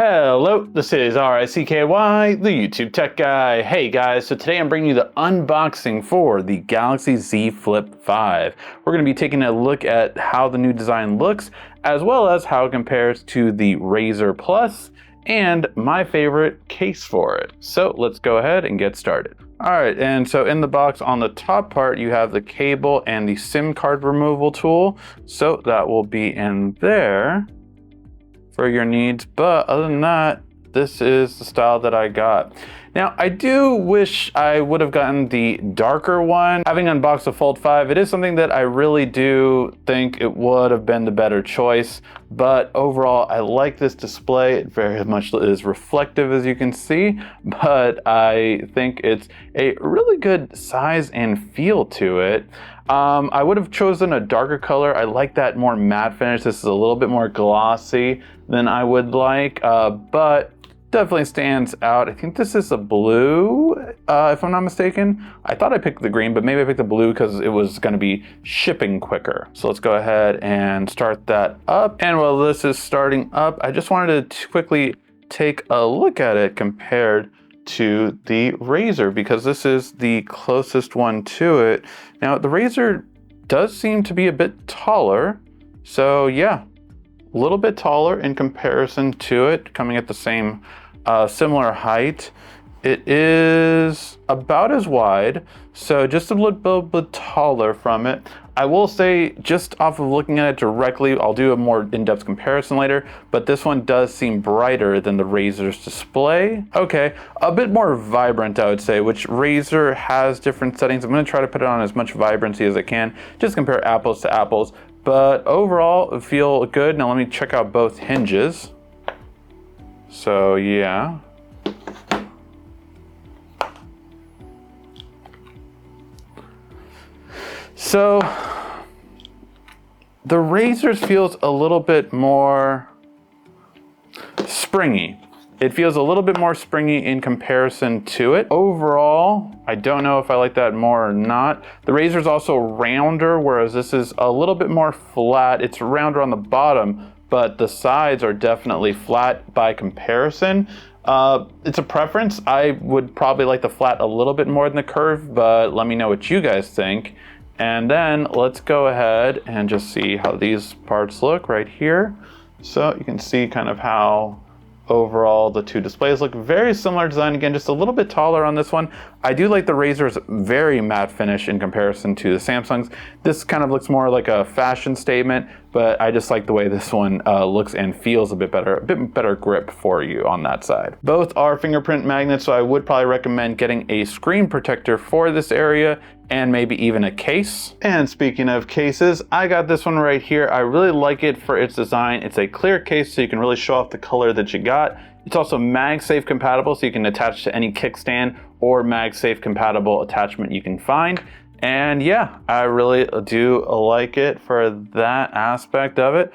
Hello, this is RICKY, the YouTube Tech Guy. Hey guys, so today I'm bringing you the unboxing for the Galaxy Z Flip 5. We're going to be taking a look at how the new design looks, as well as how it compares to the Razr Plus, and my favorite case for it. So let's go ahead and get started. Alright, and so in the box on the top part, you have the cable and the SIM card removal tool. So that will be in there for your needs, but other than that, this is the style that I got. Now, I do wish I would have gotten the darker one. Having unboxed the Fold 5, it is something that I really do think it would have been the better choice, but overall, I like this display. It very much is reflective, as you can see, but I think it's a really good size and feel to it. I would have chosen a darker color. I like that more matte finish. This is a little bit more glossy than I would like, but definitely stands out. I think this is a blue, if I'm not mistaken. I thought I picked the green, but maybe I picked the blue because it was going to be shipping quicker. So let's go ahead and start that up. And while this is starting up, I just wanted to quickly take a look at it compared to the Razr, because this is the closest one to it. Now, the Razr does seem to be a bit taller. So yeah, a little bit taller in comparison to it, coming at the same similar height. It is about as wide, so just a little bit taller from it. I will say, just off of looking at it directly, I'll do a more in-depth comparison later, but this one does seem brighter than the Razr's display. Okay, a bit more vibrant, I would say, which Razr has different settings. I'm going to try to put it on as much vibrancy as I can, just compare apples to apples, but overall, it feel good. Now let me check out both hinges. So yeah. So the Razr's feels a little bit more springy. It feels a little bit more springy in comparison to it. Overall, I don't know if I like that more or not. The Razr's also rounder, whereas this is a little bit more flat. It's rounder on the bottom, but the sides are definitely flat by comparison. It's a preference. I would probably like the flat a little bit more than the curve, but let me know what you guys think. And then let's go ahead and just see how these parts look right here. So you can see kind of how overall the two displays look. Very similar design, again, just a little bit taller on this one. I do like the Razr's very matte finish in comparison to the Samsung's. This kind of looks more like a fashion statement, but I just like the way this one looks and feels a bit better grip for you on that side. Both are fingerprint magnets, so I would probably recommend getting a screen protector for this area, and maybe even a case. And speaking of cases, I got this one right here. I really like it for its design. It's a clear case, so you can really show off the color that you got. It's also Magsafe compatible, so you can attach to any kickstand or Magsafe compatible attachment you can find. And yeah, I really do like it for that aspect of it.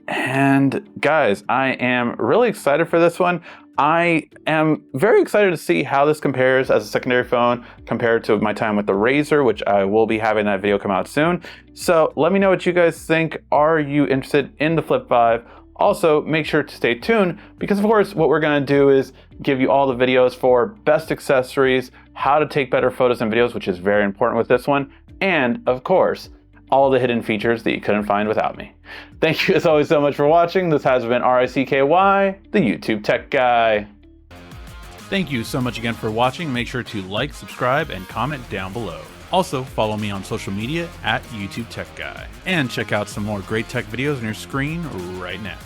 And guys, I am really excited for this one. I am very excited to see how this compares as a secondary phone compared to my time with the Razr, which I will be having that video come out soon. So let me know what you guys think. Are you interested in the Flip 5? Also, make sure to stay tuned, because of course what we're going to do is give you all the videos for best accessories, how to take better photos and videos, which is very important with this one, and of course, all the hidden features that you couldn't find without me. Thank you as always so much for watching. This has been RICKY, the YouTube Tech Guy. Thank you so much again for watching. Make sure to like, subscribe, and comment down below. Also, follow me on social media at YouTube Tech Guy. And check out some more great tech videos on your screen right now.